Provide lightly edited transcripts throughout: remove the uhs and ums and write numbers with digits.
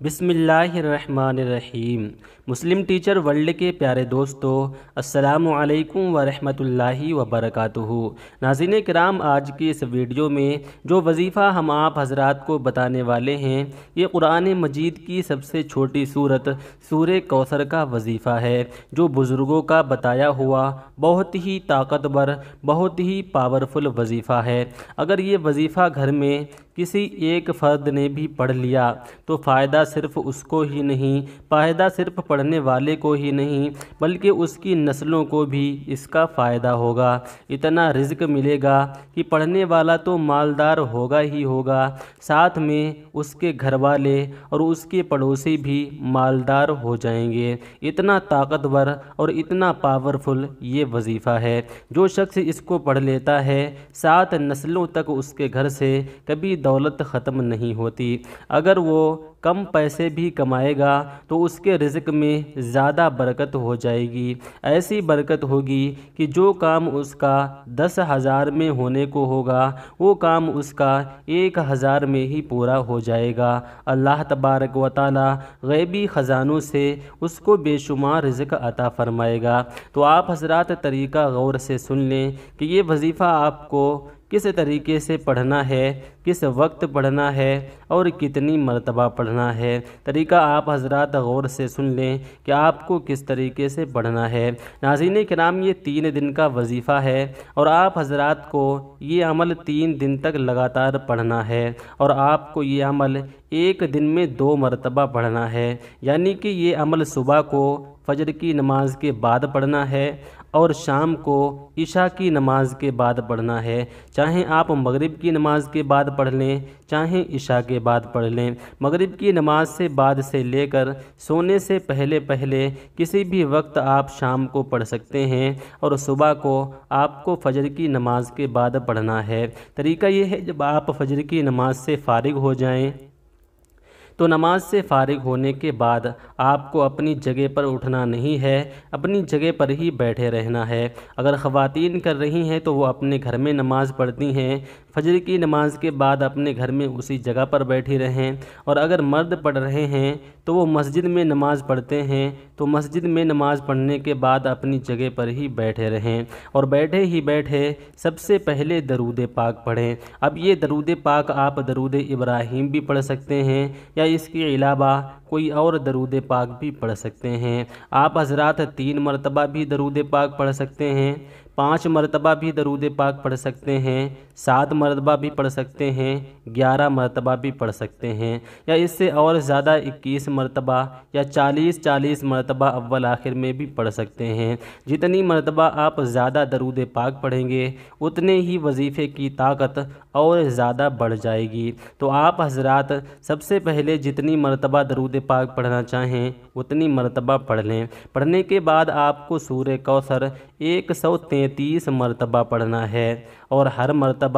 बिस्मिल्लाहिर्रहमानिर्रहीम। मुस्लिम teacher world के प्यारे दोस्तों, अस्सलामु अलैकुम वरहमतुल्लाहि वबरकातुहू। नाज़रीन किराम, आज की इस वीडियो में जो वजीफ़ा हम आप हज़रात को बताने वाले हैं, ये कुरान मजीद की सबसे छोटी सूरत सूरे कौसर का वजीफ़ा है, जो बुज़ुर्गों का बताया हुआ बहुत ही ताकतवर, बहुत ही पावरफुल वजीफ़ा है। अगर ये वजीफ़ा घर में किसी एक फ़र्द ने भी पढ़ लिया तो फ़ायदा सिर्फ़ उसको ही नहीं, फ़ायदा सिर्फ़ पढ़ने वाले को ही नहीं, बल्कि उसकी नस्लों को भी इसका फ़ायदा होगा। इतना रिज़्क मिलेगा कि पढ़ने वाला तो मालदार होगा ही होगा, साथ में उसके घर वाले और उसके पड़ोसी भी मालदार हो जाएंगे। इतना ताकतवर और इतना पावरफुल ये वजीफ़ा है। जो शख्स इसको पढ़ लेता है, 7 नस्लों तक उसके घर से कभी दौलत ख़त्म नहीं होती। अगर वो कम पैसे भी कमाएगा तो उसके रिज़्क में ज़्यादा बरकत हो जाएगी। ऐसी बरकत होगी कि जो काम उसका 10,000 में होने को होगा, वो काम उसका 1,000 में ही पूरा हो जाएगा। अल्लाह तबारक व तआला ग़ैबी ख़ज़ानों से उसको बेशुमार रिज़्क अता फ़रमाएगा। तो आप हज़रात तरीक़ा गौर से सुन लें कि ये वजीफ़ा आपको किस तरीके से पढ़ना है, किस वक्त पढ़ना है और कितनी मरतबा पढ़ना है। तरीका आप हज़रात गौर से सुन लें कि आपको किस तरीके से पढ़ना है। नाज़रीन किराम, ये 3 दिन का वजीफ़ा है और आप हज़रात को ये अमल 3 दिन तक लगातार पढ़ना है और आपको ये अमल एक दिन में 2 मरतबा पढ़ना है। यानी कि ये अमल सुबह को फजर की नमाज के बाद पढ़ना है और शाम को इशा की नमाज के बाद पढ़ना है। चाहे आप मगरिब की नमाज के बाद पढ़ लें, चाहे इशा के बाद पढ़ लें। मगरिब की नमाज से बाद से लेकर सोने से पहले पहले किसी भी वक्त आप शाम को पढ़ सकते हैं और सुबह को आपको फजर की नमाज के बाद पढ़ना है। तरीका ये है, जब आप फजर की नमाज से फ़ारिग हो जाएं तो नमाज से फ़ारिग होने के बाद आपको अपनी जगह पर उठना नहीं है, अपनी जगह पर ही बैठे रहना है। अगर ख़वातीन कर रही हैं तो वो अपने घर में नमाज़ पढ़ती हैं, फजर की नमाज के बाद अपने घर में उसी जगह पर बैठी रहें। और अगर मर्द पढ़ रहे हैं तो वो मस्जिद में नमाज़ पढ़ते हैं, तो मस्जिद में नमाज़ पढ़ने के बाद अपनी जगह पर ही बैठे रहें और बैठे ही बैठे सबसे पहले दरूद पाक पढ़ें। अब ये दरूद पाक आप दरूद इब्राहीम भी पढ़ सकते हैं या इसके अलावा कोई और दरूद पाक भी पढ़ सकते हैं। आप हज़रात 3 मरतबा भी दरूद पाक पढ़ सकते हैं, 5 मरतबा भी दरूद पाक पढ़ सकते हैं, 7 मरतबा भी पढ़ सकते हैं, 11 मरतबा भी पढ़ सकते हैं, या इससे और ज़्यादा 21 मरतबा या 40 मरतबा अव्वल आखिर में भी पढ़ सकते हैं। जितनी मरतबा आप ज़्यादा दरूद पाक पढ़ेंगे उतने ही वजीफ़े की ताकत और ज़्यादा बढ़ जाएगी। तो आप हज़रात सबसे पहले जितनी मरतबा दरूद पाक पढ़ना चाहें उतनी मरतबा पढ़ लें। पढ़ने के बाद आपको सूरे कौसर 133 मरतबा पढ़ना है और हर मरतबा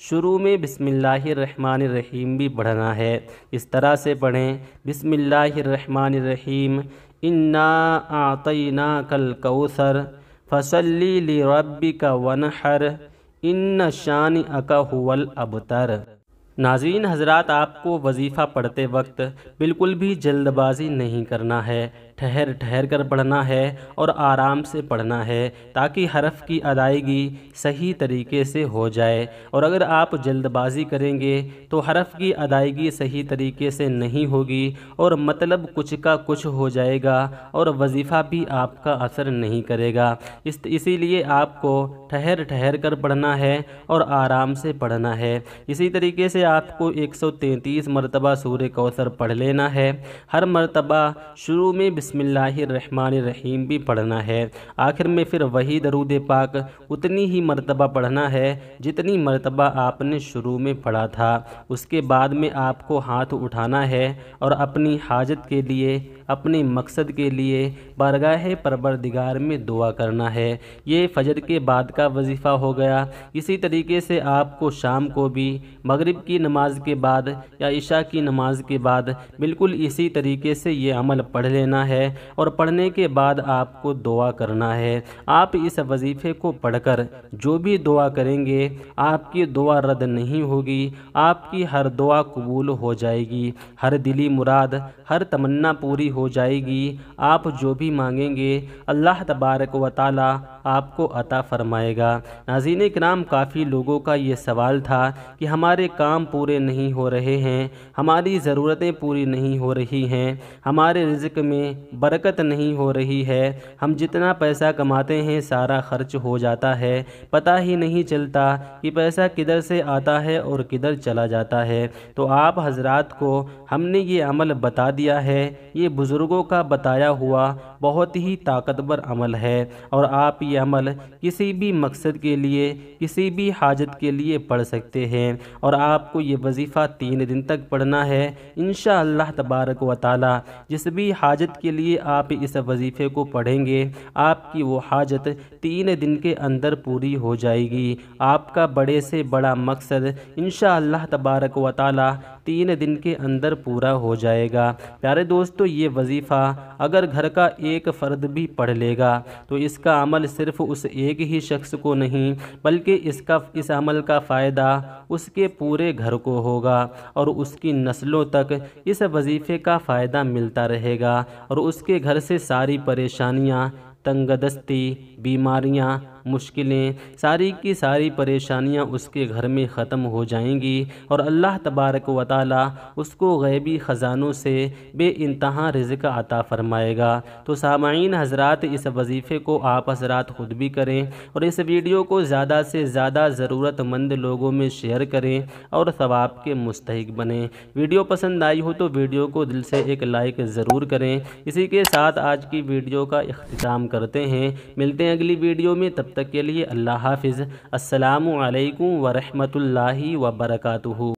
शुरू में बिस्मिल्लाहिर्रहमानिर्रहीम भी पढ़ना है। इस तरह से पढ़ें, बिस्मिल्लाहिर्रहमानिर्रहीम, इन्ना आतैनाकल कौसर फसल्ली लिरब्बिका वनहर, इन्न शानिअका हुवल अबतर। नाज़रीन हज़रात, आपको वजीफ़ा पढ़ते वक्त बिल्कुल भी जल्दबाजी नहीं करना है, ठहर ठहर कर पढ़ना है और आराम से पढ़ना है, ताकि हरफ की अदायगी सही तरीके से हो जाए। और अगर आप जल्दबाजी करेंगे तो हरफ की अदायगी सही तरीके से नहीं होगी और मतलब कुछ का कुछ हो जाएगा और वजीफ़ा भी आपका असर नहीं करेगा। इसीलिए आपको ठहर ठहर कर पढ़ना है और आराम से पढ़ना है। इसी तरीके से आपको 133 मरतबा सूरे कौसर पढ़ लेना है। हर मरतबा शुरू में बिस्मिल्लाहिर्रहमानिर्रहीम भी पढ़ना है। आखिर में फिर वही दरूद पाक उतनी ही मरतबा पढ़ना है जितनी मरतबा आपने शुरू में पढ़ा था। उसके बाद में आपको हाथ उठाना है और अपनी हाजत के लिए اپنے مقصد کے لیے بارگاہ پروردگار میں دعا کرنا ہے۔ یہ فجر کے بعد کا وظیفہ ہو گیا۔ اسی طریقے سے آپ کو شام کو بھی مغرب کی نماز کے بعد یا عشاء کی نماز کے بعد بالکل اسی طریقے سے یہ عمل پڑھ لینا ہے، اور پڑھنے کے بعد آپ کو دعا کرنا ہے۔ آپ اس وظیفے کو پڑھ کر جو بھی دعا کریں گے آپ کی دعا رد نہیں ہوگی، آپ کی ہر دعا قبول ہو جائے گی، ہر دلی مراد، ہر تمنا پوری ہو جائے گی۔ آپ جو بھی مانگیں گے اللہ تبارک و تعالی آپ کو عطا فرمائے گا۔ ناظرین کرام، کافی لوگوں کا یہ سوال تھا کہ ہمارے کام پورے نہیں ہو رہے ہیں، ہماری ضرورتیں پوری نہیں ہو رہی ہیں، ہمارے رزق میں برکت نہیں ہو رہی ہے، ہم جتنا پیسہ کماتے ہیں سارا خرچ ہو جاتا ہے، پتہ ہی نہیں چلتا کہ پیسہ کدھر سے آتا ہے اور کدھر چلا جاتا ہے۔ تو آپ حضرات کو ہم نے یہ عمل بتا دیا ہے، یہ بزرگوں کا بتایا ہوا بہت ہی طاقتور عمل ہے، اور آپ یہ عمل کسی بھی مقصد کے لیے، کسی بھی حاجت کے لیے پڑھ سکتے ہیں، اور آپ کو یہ وظیفہ 3 دن تک پڑھنا ہے۔ انشاءاللہ تبارک و تعالی جس بھی حاجت کے لیے آپ اس وظیفے کو پڑھیں گے آپ کی وہ حاجت 3 دن کے اندر پوری ہو جائے گی۔ آپ کا بڑے سے بڑا مقصد انشاءاللہ تبارک و تعالی 3 دن کے اندر پورا ہو جائے گا۔ پیارے دوستو، یہ وظیفہ اگر گھر کا ایک فرد بھی پڑھ لے گا تو اس کا عمل صرف اس ایک ہی شخص کو نہیں بلکہ اس عمل کا فائدہ اس کے پورے گھر کو ہوگا، اور اس کی نسلوں تک اس وظیفے کا فائدہ ملتا رہے گا، اور اس کے گھر سے ساری پریشانیاں، تنگ دستی، بیماریاں، مشکلیں، ساری کی ساری پریشانیاں اس کے گھر میں ختم ہو جائیں گی، اور اللہ تبارک و تعالی اس کو غیبی خزانوں سے بے انتہا رزق عطا فرمائے گا۔ تو سامعین حضرات، اس وظیفے کو آپ حضرات خود بھی کریں، اور اس ویڈیو کو زیادہ سے زیادہ ضرورت مند لوگوں میں شیئر کریں اور ثواب کے مستحق بنیں۔ ویڈیو پسند آئی ہو تو ویڈیو کو دل سے ایک لائک ضرور کریں۔ اسی کے ساتھ آج کی ویڈیو کا اختتام کرتے ہیں، ملتے ہیں اگلی ویڈیو میں، تب تک کے لیے اللہ حافظ۔ السلام علیکم ورحمۃ اللہ وبرکاتہ۔